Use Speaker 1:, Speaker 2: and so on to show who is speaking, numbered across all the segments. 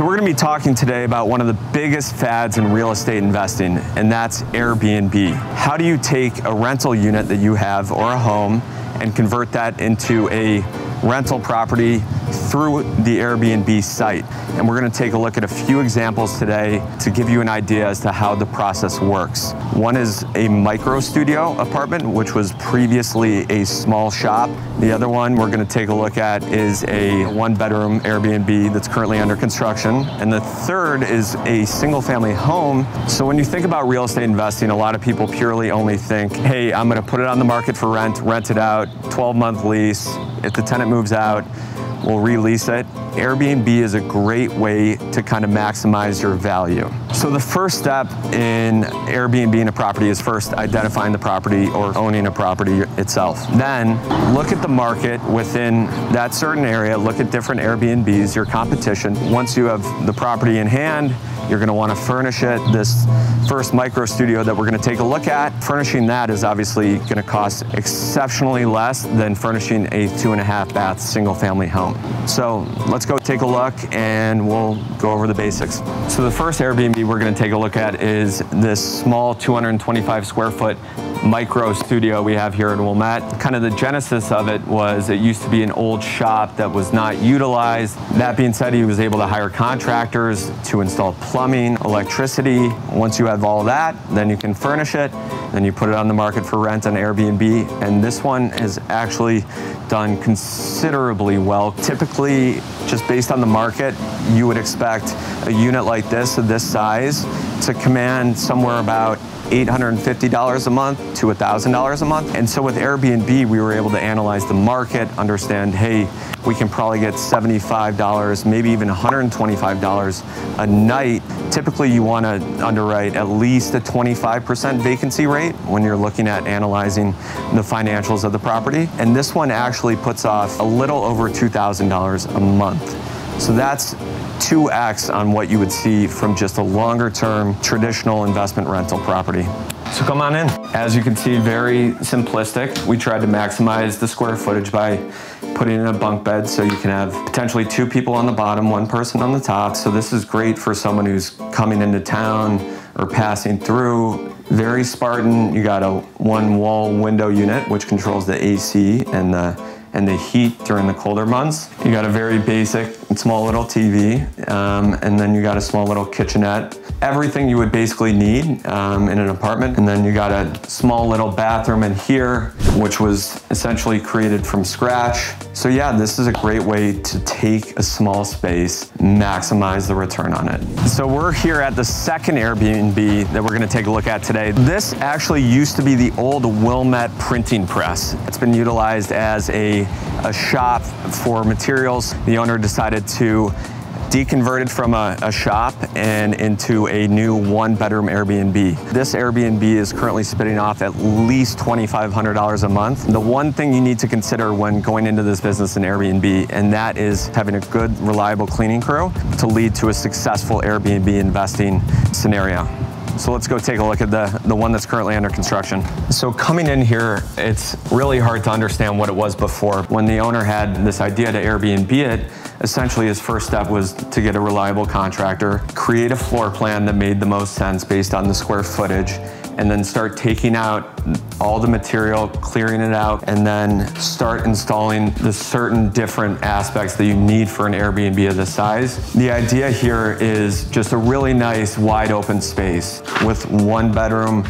Speaker 1: So we're going to be talking today about one of the biggest fads in real estate investing, and that's Airbnb. How do you take a rental unit that you have or a home and convert that into a rental property through the Airbnb site? And we're going to take a look at a few examples today to give you an idea as to how the process works. One is a micro studio apartment, which was previously a small shop. The other one we're going to take a look at is a one-bedroom Airbnb that's currently under construction. And the third is a single-family home. So when you think about real estate investing, a lot of people purely only think, hey, I'm going to put it on the market for rent it out, 12-month lease. If the tenant moves out, we'll release it. Airbnb is a great way to kind of maximize your value. So the first step in Airbnb in a property is first identifying the property or owning a property itself. Then look at the market within that certain area, look at different Airbnbs, your competition. Once you have the property in hand, you're going to want to furnish it. This first micro studio that we're going to take a look at, furnishing that is obviously going to cost exceptionally less than furnishing a 2.5 bath single family home. So let's go take a look and we'll go over the basics. So the first Airbnb we're going to take a look at is this small 225 square foot micro studio we have here in Wilmette. Kind of the genesis of it was it used to be an old shop that was not utilized. That being said, he was able to hire contractors to install plumbing, electricity. Once you have all that, then you can furnish it, then you put it on the market for rent on Airbnb. And this one is actually done considerably well. Typically, just based on the market, you would expect a unit like this of this size to command somewhere about $850 a month to $1,000 a month. And so with Airbnb, we were able to analyze the market, understand, hey, we can probably get $75, maybe even $125 a night. Typically, you want to underwrite at least a 25% vacancy rate when you're looking at analyzing the financials of the property. And this one actually puts off a little over $2,000 a month. So that's 2x on what you would see from just a longer term traditional investment rental property. So come on in. As you can see, very simplistic. We tried to maximize the square footage by putting in a bunk bed so you can have potentially 2 people on the bottom, 1 person on the top. So this is great for someone who's coming into town or passing through. Very Spartan. You got a 1 wall window unit, which controls the AC and the heat during the colder months. You got a very basic and small little TV, and then you got a small little kitchenette. Everything you would basically need in an apartment. And then you got a small little bathroom in here, which was essentially created from scratch. So yeah, this is a great way to take a small space, maximize the return on it. So we're here at the second Airbnb that we're gonna take a look at today. This actually used to be the old Wilmette printing press. It's been utilized as a shop for materials. The owner decided to deconvert it from a shop and into a new 1-bedroom Airbnb. This Airbnb is currently spitting off at least $2,500 a month. The one thing you need to consider when going into this business in Airbnb, and that is having a good, reliable cleaning crew to lead to a successful Airbnb investing scenario. So let's go take a look at the one that's currently under construction. So coming in here, it's really hard to understand what it was before. When the owner had this idea to Airbnb it, essentially his first step was to get a reliable contractor, create a floor plan that made the most sense based on the square footage, and then start taking out all the material, clearing it out, and then start installing the certain different aspects that you need for an Airbnb of this size. The idea here is just a really nice wide open space with 1 bedroom,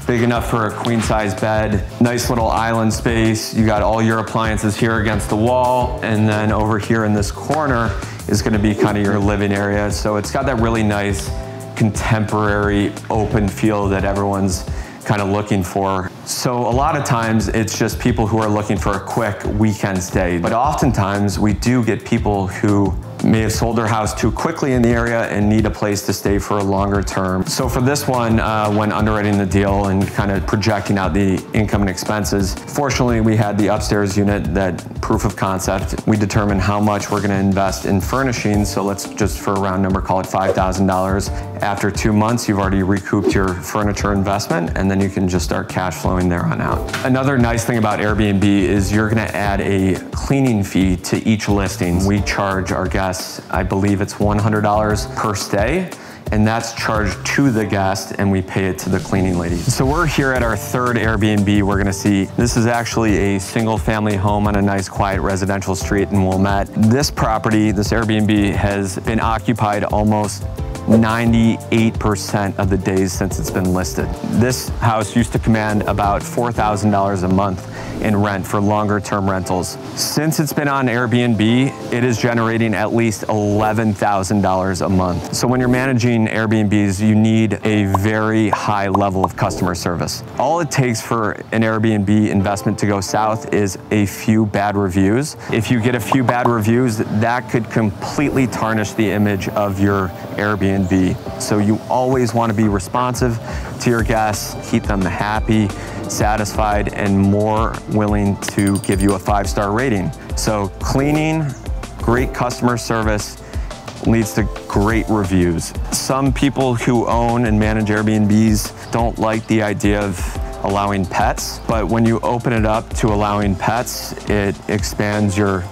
Speaker 1: big enough for a queen size bed, nice little island space. You got all your appliances here against the wall, and then over here in this corner is gonna be kind of your living area. So it's got that really nice contemporary open feel that everyone's kind of looking for. So a lot of times it's just people who are looking for a quick weekend stay. But oftentimes we do get people who may have sold their house too quickly in the area and need a place to stay for a longer term. So for this one, when underwriting the deal and kind of projecting out the income and expenses, fortunately we had the upstairs unit, that proof of concept. We determined how much we're gonna invest in furnishings. So let's just, for a round number, call it $5,000. After 2 months, you've already recouped your furniture investment, and then you can just start cash flowing there on out. Another nice thing about Airbnb is you're gonna add a cleaning fee to each listing. We charge our guests, I believe it's $100 per stay, and that's charged to the guest, and we pay it to the cleaning lady. So we're here at our third Airbnb we're gonna see. This is actually a single family home on a nice quiet residential street in Wilmette. This property, this Airbnb, has been occupied almost 98% of the days since it's been listed. This house used to command about $4,000 a month in rent for longer term rentals. Since it's been on Airbnb, it is generating at least $11,000 a month. So when you're managing Airbnbs, you need a very high level of customer service. All it takes for an Airbnb investment to go south is a few bad reviews. If you get a few bad reviews, that could completely tarnish the image of your Airbnb. So you always want to be responsive to your guests, keep them happy, satisfied, and more willing to give you a 5-star rating. So cleaning, great customer service leads to great reviews. Some people who own and manage Airbnbs don't like the idea of allowing pets, but when you open it up to allowing pets, it expands your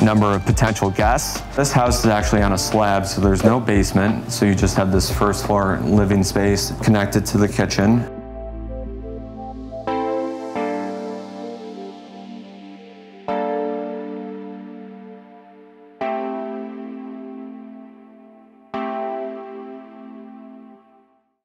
Speaker 1: number of potential guests. This house is actually on a slab, so there's no basement, so you just have this first floor living space connected to the kitchen.